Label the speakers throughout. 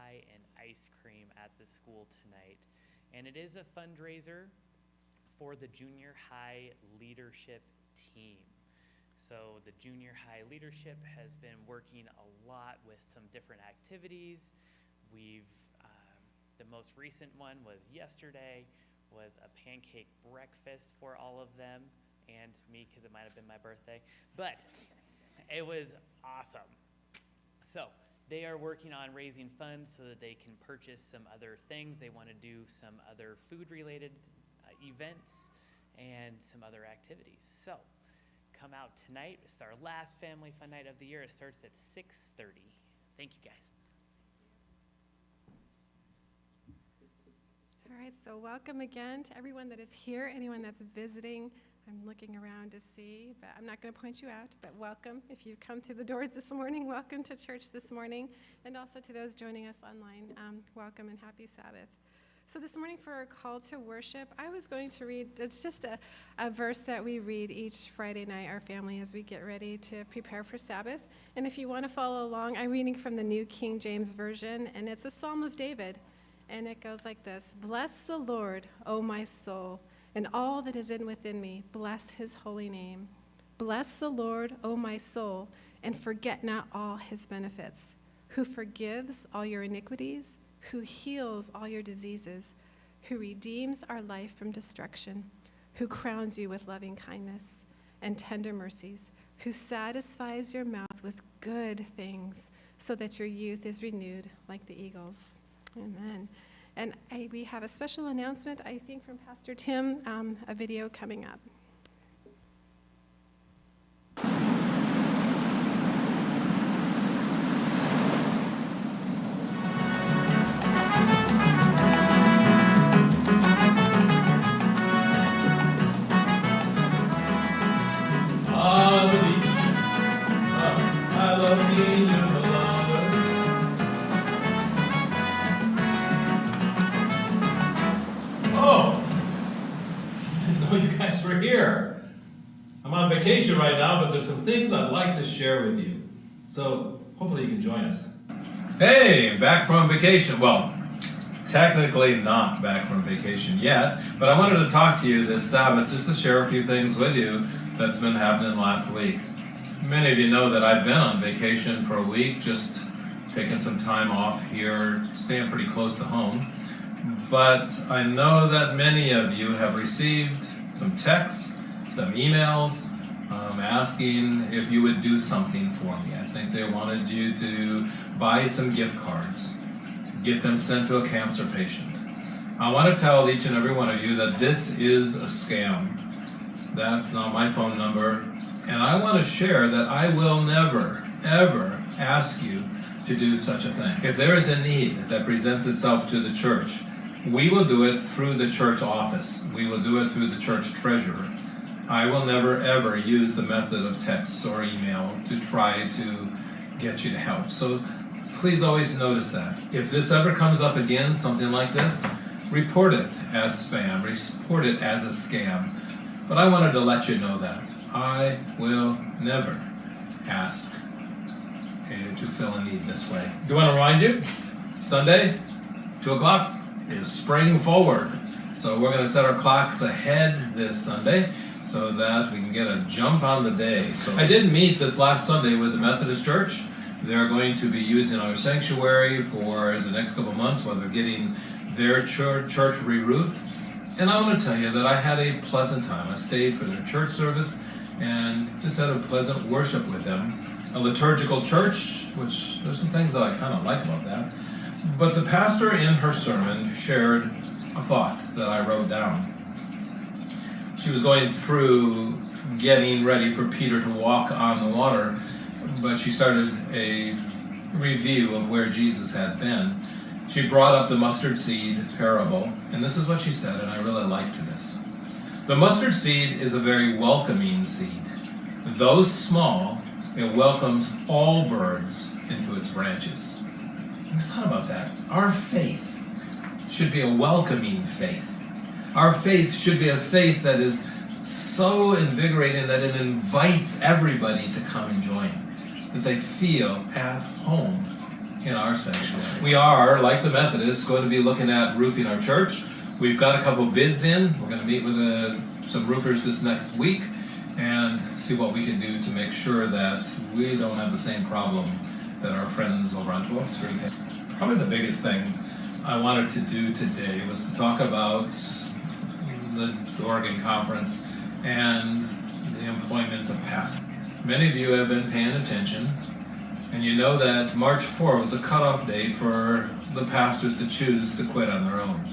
Speaker 1: pie and ice cream at the school tonight. And it is a fundraiser for the junior high leadership team. So the junior high leadership has been working a lot with some different activities. The most recent one was yesterday, was a pancake breakfast for all of them and me, because it might have been my birthday, but it was awesome. So they are working on raising funds so that they can purchase some other things. They want to do some other food-related events and some other activities. So come out tonight. It's our last family fun night of the year. It starts at 6:30. Thank you, guys.
Speaker 2: All right, so welcome again to everyone that is here, anyone that's visiting. I'm looking around to see, but I'm not going to point you out, but welcome. If you've come through the doors this morning, welcome to church this morning. And also to those joining us online, welcome and happy Sabbath. So this morning for our call to worship, I was going to read, it's just a verse that we read each Friday night, our family, as we get ready to prepare for Sabbath. And if you want to follow along, I'm reading from the New King James Version, and it's a Psalm of David. And it goes like this: Bless the Lord, O my soul, and all that is within me, bless his holy name. Bless the Lord, O my soul, and forget not all his benefits, who forgives all your iniquities, who heals all your diseases, who redeems our life from destruction, who crowns you with loving kindness and tender mercies, who satisfies your mouth with good things, so that your youth is renewed like the eagles. Amen. And we have a special announcement, I think, from Pastor Tim, a video coming up.
Speaker 3: On the beach, I love being your beloved. Oh, didn't know you guys were here. I'm on vacation right now, but there's some things I'd like to share with you. So hopefully you can join us. Hey, back from vacation. Well, technically not back from vacation yet, but I wanted to talk to you this Sabbath just to share a few things with you that's been happening last week. Many of you know that I've been on vacation for a week, just taking some time off here, staying pretty close to home. But I know that many of you have received some texts, some emails, asking if you would do something for me. I think they wanted you to buy some gift cards, get them sent to a cancer patient. I want to tell each and every one of you that this is a scam. That's not my phone number. And I want to share that I will never, ever ask you to do such a thing. If there is a need that presents itself to the church, we will do it through the church office. We will do it through the church treasurer. I will never, ever use the method of text or email to try to get you to help. So please always notice that. If this ever comes up again, something like this, report it as spam, report it as a scam. But I wanted to let you know that I will never ask to fill a need this way. Do you want to remind you? Sunday, 2 o'clock is Spring Forward. So we're going to set our clocks ahead this Sunday so that we can get a jump on the day. So I did meet this last Sunday with the Methodist Church. They're going to be using our sanctuary for the next couple months while they're getting their church re-roofed. And I want to tell you that I had a pleasant time. I stayed for their church service and just had a pleasant worship with them. A liturgical church, which there's some things that I kind of like about that. But the pastor in her sermon shared a thought that I wrote down. She was going through getting ready for Peter to walk on the water, but she started a review of where Jesus had been. She brought up the mustard seed parable, and this is what she said, and I really liked this. The mustard seed is a very welcoming seed. Though small, it welcomes all birds into its branches. I thought about that. Our faith should be a welcoming faith. Our faith should be a faith that is so invigorating that it invites everybody to come and join, that they feel at home in our sanctuary. We are, like the Methodists, going to be looking at roofing our church. We've got a couple bids in. We're going to meet with some roofers this next week and see what we can do to make sure that we don't have the same problem that our friends over on 12th Street have. Probably the biggest thing I wanted to do today was to talk about the Oregon Conference and the employment of pastors. Many of you have been paying attention, and you know that March 4 was a cutoff date for the pastors to choose to quit on their own.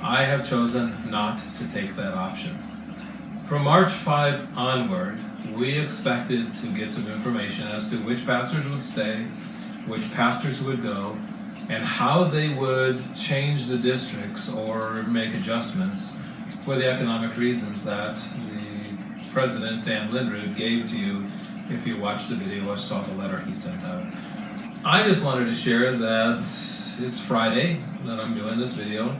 Speaker 3: I have chosen not to take that option. From March 5 onward, we expected to get some information as to which pastors would stay, which pastors would go, and how they would change the districts or make adjustments for the economic reasons that the President Dan Lindrud gave to you if you watched the video or saw the letter he sent out. I just wanted to share that it's Friday that I'm doing this video,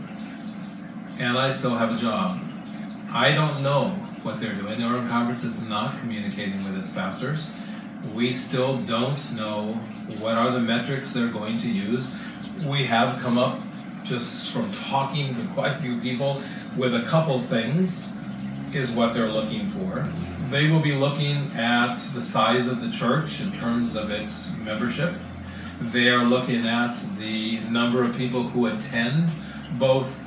Speaker 3: and I still have a job. I don't know what they're doing. The Oregon Conference is not communicating with its pastors. We still don't know what are the metrics they're going to use. We have come up, just from talking to quite a few people, with a couple things is what they're looking for. They will be looking at the size of the church in terms of its membership. They are looking at the number of people who attend, both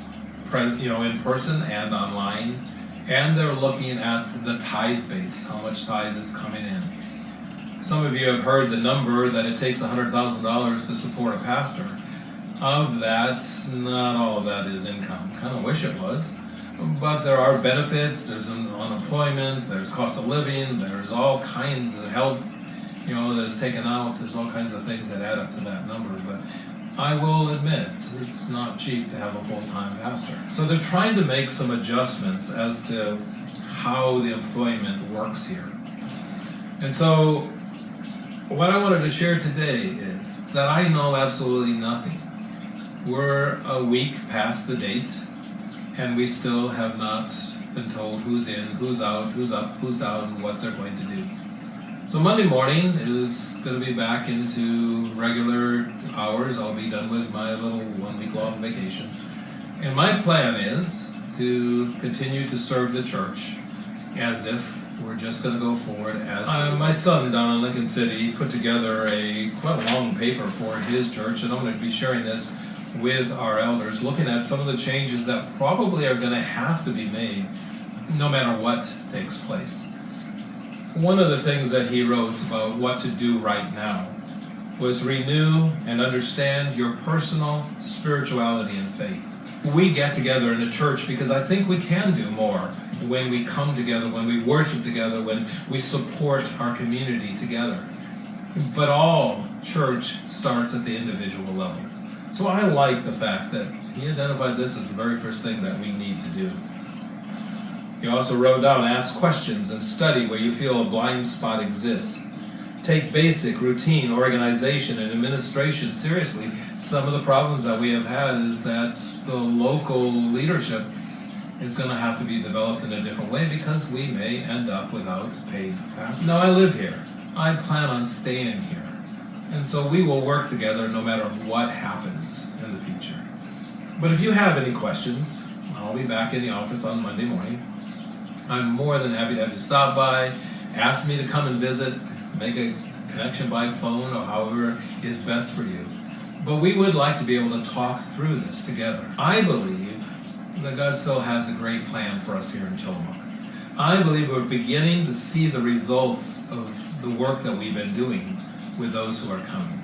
Speaker 3: in person and online, and they're looking at the tithe base, how much tithe is coming in. Some of you have heard the number that it takes $100,000 to support a pastor. Of that, not all of that is income. Kind of wish it was, but there are benefits. There's unemployment. There's cost of living. There's all kinds of health, that's taken out. There's all kinds of things that add up to that number. But I will admit, it's not cheap to have a full-time pastor. So they're trying to make some adjustments as to how the employment works here. And so what I wanted to share today is that I know absolutely nothing. We're a week past the date, and we still have not been told who's in, who's out, who's up, who's down, and what they're going to do. So Monday morning is going to be back into regular hours. I'll be done with my little 1 week long vacation. And my plan is to continue to serve the church as if we're just going to go forward as my son down in Lincoln City put together quite a long paper for his church, and I'm going to be sharing this with our elders, looking at some of the changes that probably are going to have to be made no matter what takes place. One of the things that he wrote about what to do right now was renew and understand your personal spirituality and faith. We get together in a church because I think we can do more when we come together, when we worship together, when we support our community together. But all church starts at the individual level. So I like the fact that he identified this as the very first thing that we need to do. He also wrote down, ask questions and study where you feel a blind spot exists. Take basic routine, organization, and administration seriously. Some of the problems that we have had is that the local leadership is going to have to be developed in a different way because we may end up without paid pastors. Now, I live here. I plan on staying here. And so we will work together no matter what happens in the future. But if you have any questions, I'll be back in the office on Monday morning. I'm more than happy to have you stop by, ask me to come and visit, make a connection by phone or however is best for you. But we would like to be able to talk through this together. I believe that God still has a great plan for us here in Tillamook. I believe we're beginning to see the results of the work that we've been doing with those who are coming.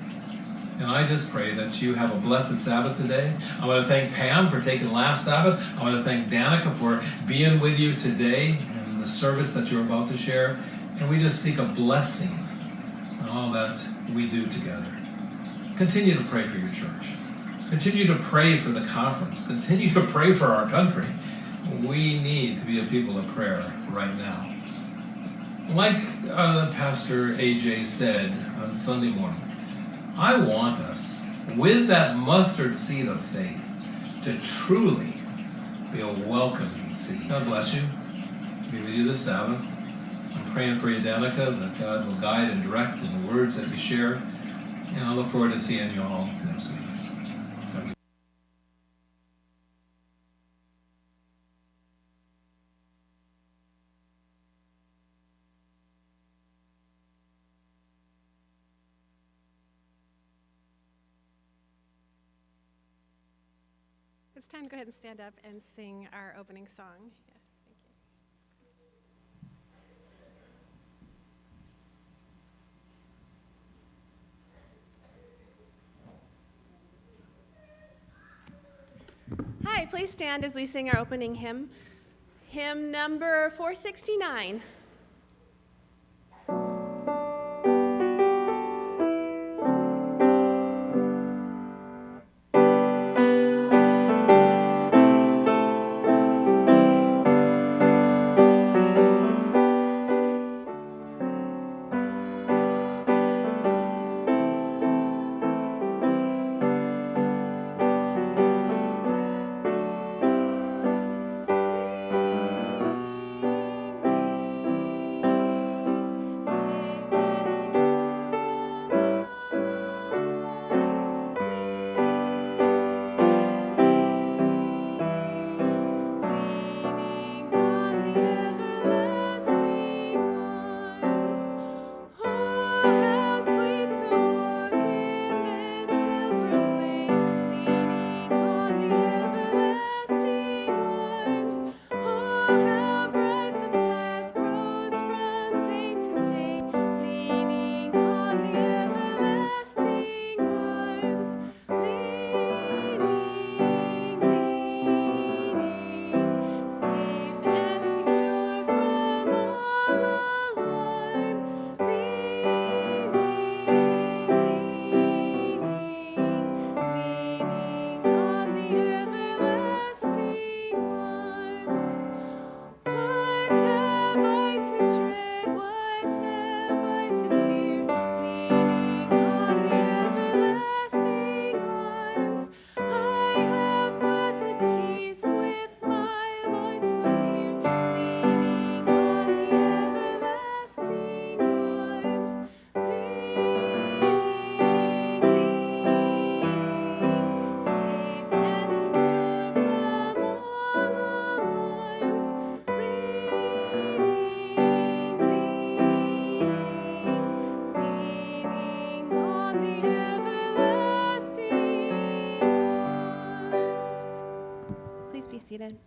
Speaker 3: And I just pray that you have a blessed Sabbath today. I want to thank Pam for taking last Sabbath. I want to thank Danica for being with you today and the service that you're about to share. And we just seek a blessing on all that we do together. Continue to pray for your church. Continue to pray for the conference. Continue to pray for our country. We need to be a people of prayer right now. Like Pastor AJ said on Sunday morning, I want us, with that mustard seed of faith, to truly be a welcoming seed. God bless you. Be with you this Sabbath. I'm praying for you, Danica, that God will guide and direct in the words that you share. And I look forward to seeing you all next week.
Speaker 2: It's time to go ahead and stand up and sing our opening song. Yeah, thank you. Hi, please stand as we sing our opening hymn. Hymn number 469. Seated.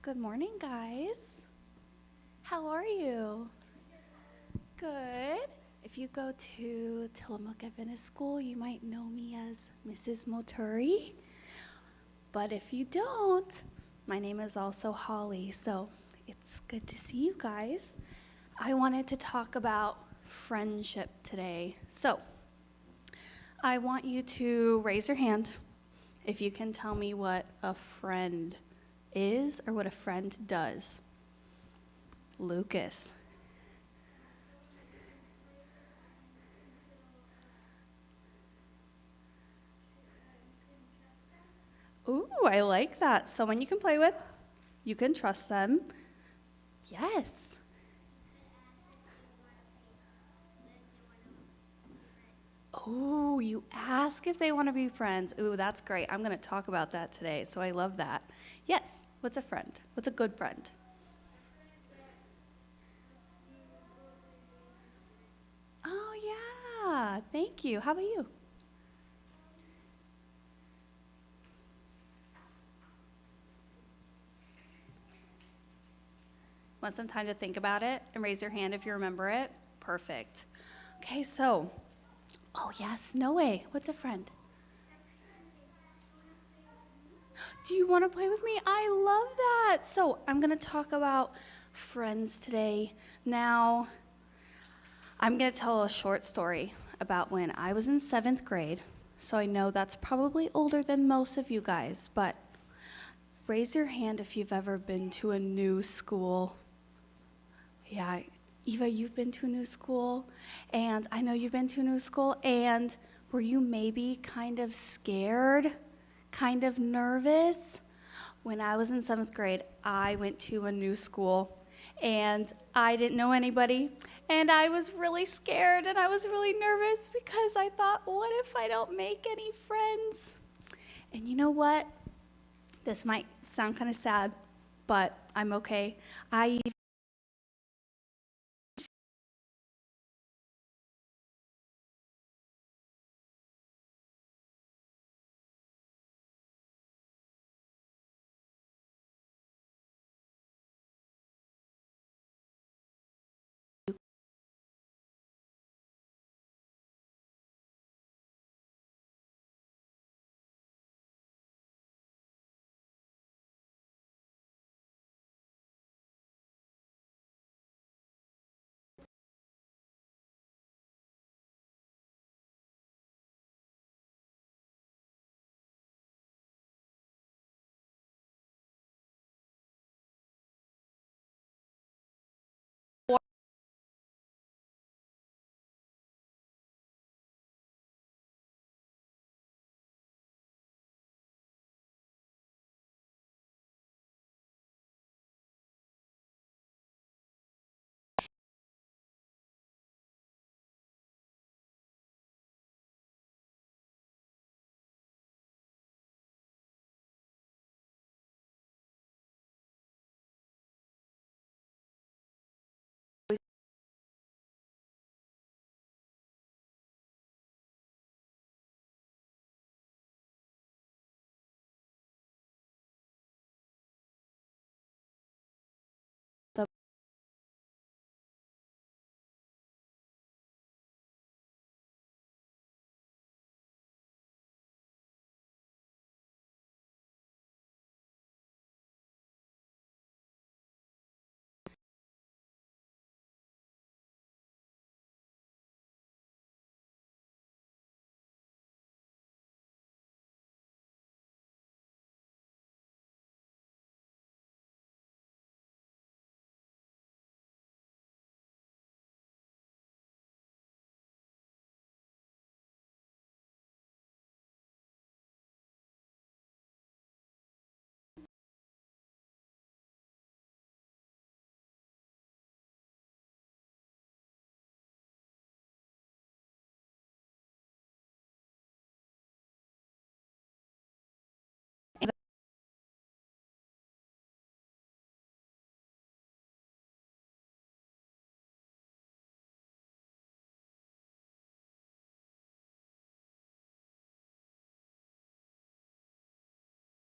Speaker 4: Good morning, guys. How are you? Good. If you go to Tillamook Adventist School, you might know me as Mrs. Moturi. But if you don't, my name is also Holly, so it's good to see you guys. I wanted to talk about friendship today. So I want you to raise your hand if you can tell me what a friend is or what a friend does. Lucas. Ooh, I like that. Someone you can play with. You can trust them. Yes. Oh, you ask if they want to be friends. Ooh, that's great. I'm going to talk about that today, so I love that. Yes. What's a friend? What's a good friend? Oh, Yeah, thank you. How about you? Want some time to think about it and raise your hand if you remember it? Perfect. Okay, so, oh yes, no way. What's a friend? Do you want to play with me? I love that. So I'm going to talk about friends today. Now, I'm going to tell a short story about when I was in 7th grade. So I know that's probably older than most of you guys, but raise your hand if you've ever been to a new school. Yeah, Eva, you've been to a new school, and I know you've been to a new school, and were you maybe kind of scared? Kind of nervous? When I was in 7th grade, I went to a new school, and I didn't know anybody, and I was really scared, and I was really nervous because I thought, what if I don't make any friends? And you know what? This might sound kind of sad, but I'm okay. I even